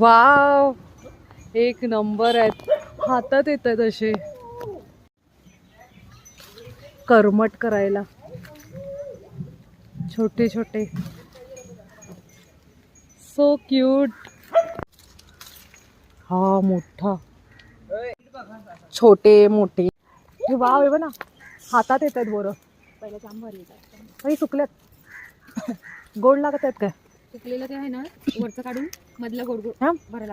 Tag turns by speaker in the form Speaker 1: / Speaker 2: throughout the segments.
Speaker 1: Wow, एक number आहेत. हातात येतात असे करमट करायला, छोटे छोटे, सो क्यूट. हा मोठा, छोटे मोठे. वाव, हे बघा ना, हातात येत आहेत बोरं.
Speaker 2: पहिल्या जाम भारी येतात.
Speaker 1: काही सुकल्यात, गोड लागत आहेत काय?
Speaker 2: सुकलेलं ते आहे ना, वरचं काढून मधलं गोड गोड
Speaker 1: हा,
Speaker 2: भरायला.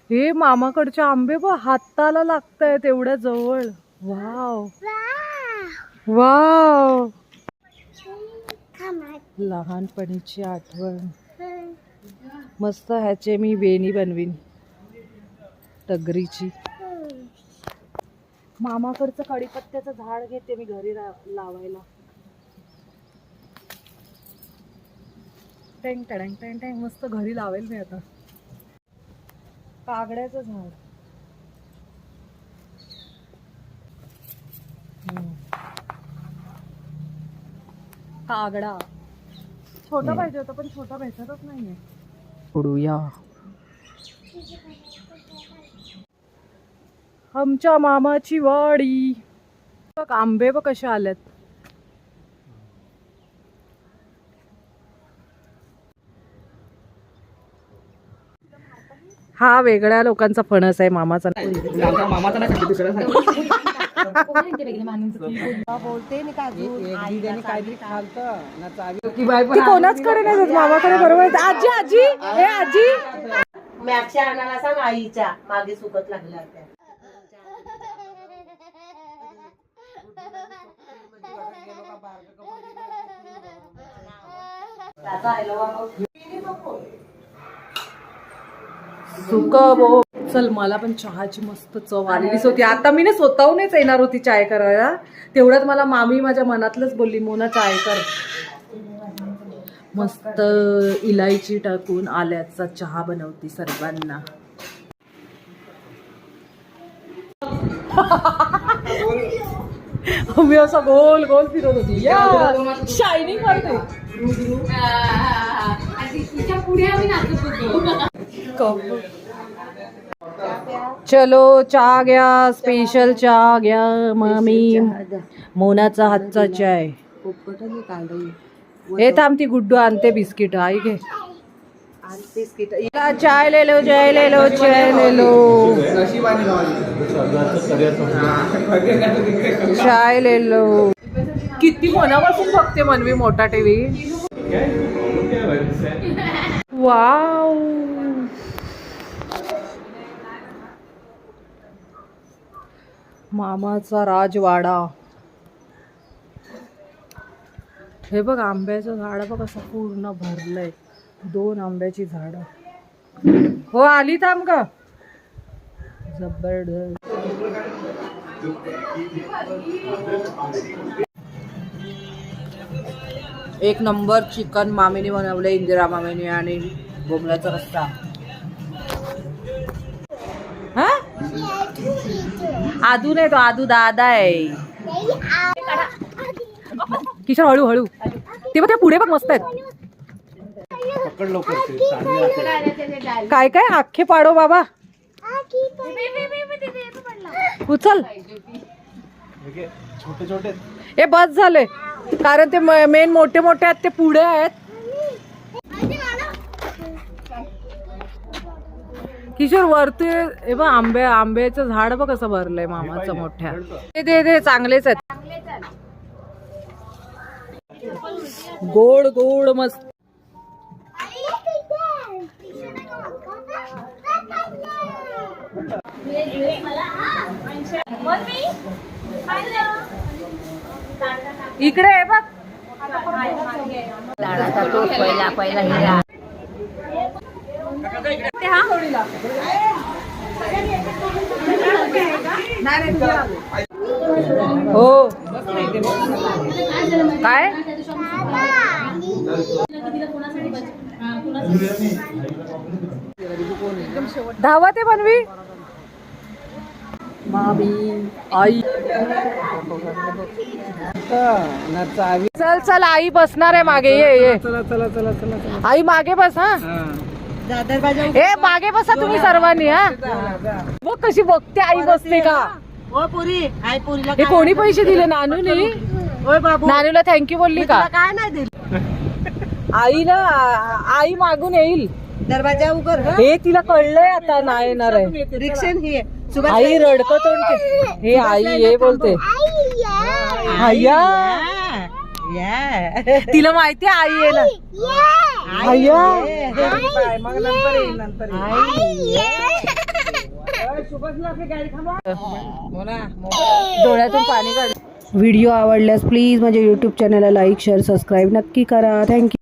Speaker 1: हे मामाकडचे आंबे बघ, हाताला लागतायत एवढ्या जवळ. वाव वाव, लहानपणीची आठवण. मस्त ह्याचे मी वेणी बनवीन, तगरीची. मामाकडचं कढीपत्त्याचं झाड घेते मी घरी लावायला. टँग टँग टँग टँग, मस्त घरी लावेल मी आता. कागड्याचं झाड. कागडा छोटा पाहिजे होता, पण छोटा भेटतच नाहीये. उडूया. आमच्या मामाची वाडी बघ, आंबे बघ कसे आलेत. हा वेगळ्या लोकांचा फणस आहे, मामाचा बोलते कोणाच कडे नाही, मामाकडे बरोबर. आजी आजी, हे आजी,
Speaker 3: मॅपच्या आणायला सांग आईच्या मागे सुकत लागल्या त्या.
Speaker 1: चल, मला पण चहाची मस्त चव आलेलीच होती. आता मी ना स्वतःहूनच येणार होती चाय करायला, तेवढ्यात मला मामी माझ्या मनातलंच बोलली, मोना चाय कर. मस्त इलायची टाकून आल्याचा चहा बनवती सर्वांना. मी असं गोल गोल फिरत होती, शायनिंग करते. चलो चहा घ्या, स्पेशल चहा घ्या मामी, मोनाचा हातचा चाय. हे थांब, ती गुड्डू आणते बिस्किट. आई घे चाय, ले लो चाय, ले लो चाय, ले लो चाय, ले लो. किती मनापासून बघते मनवी मोठा टीव्ही. वाव, मामाचा राजवाडा. हे बघ, आंब्याचं झाड बघ असं पूर्ण भरलंय. 2 आंब्याची झाड. हो आली, थांब का. जबरदस्त. एक नंबर चिकन मामीने बनवलं, इंदिरा मामीने, आणि बोंबल्याचा रस्सा. हा, आदू नाही तो, आदू दादा आहे. किशोर हळू हळू, ते बघ, त्या पुढे बघ मस्त आहेत. काय काय अख्खे पाडो बाबा, उचल.
Speaker 4: छोटे छोटे
Speaker 1: हे बस झाले, कारण ते मेन मोठे मोठे आहेत ते पुढे आहेत. किशोर वरती हे बघ, आंब्याचं झाड बघ कसं भरलंय मामाचं मोठ्या. ते चांगलेच आहेत, गोड गोड मस्त. इकडे आहे बघ, हो काय धावत आहे बनवी. मामी, आई, चल चल, आई बसणार आहे मागे. ये ये,
Speaker 4: चला चला चला चला चला.
Speaker 1: आई मागे बस. हा,
Speaker 3: दरवाजा
Speaker 1: ए मागे बसा तुम्ही सर्वांनी हा बघ कशी बघते आई बसते का
Speaker 3: ओ पुरी आई पुरीला
Speaker 1: हे कोणी पैसे दिले नानूने
Speaker 3: ओय बाबू
Speaker 1: नानूला थँक्यू बोलली का
Speaker 3: काय नाही दिलं
Speaker 1: आई ना आई मागून येईल
Speaker 3: दरवाजा उघड
Speaker 1: हे तिला कळलंय आता नाही येणार आहे
Speaker 3: रिक्षन ही
Speaker 1: आई रडकत हे आई हे बोलते आया तिला माहिती आई आहे ना आया
Speaker 3: मग नंतर येईल नंतर
Speaker 1: डोळ्यातून पाणी काढ. व्हिडिओ आवडल्यास प्लीज माझ्या युट्यूब चॅनलला लाईक शेअर सबस्क्राईब नक्की करा. थँक्यू.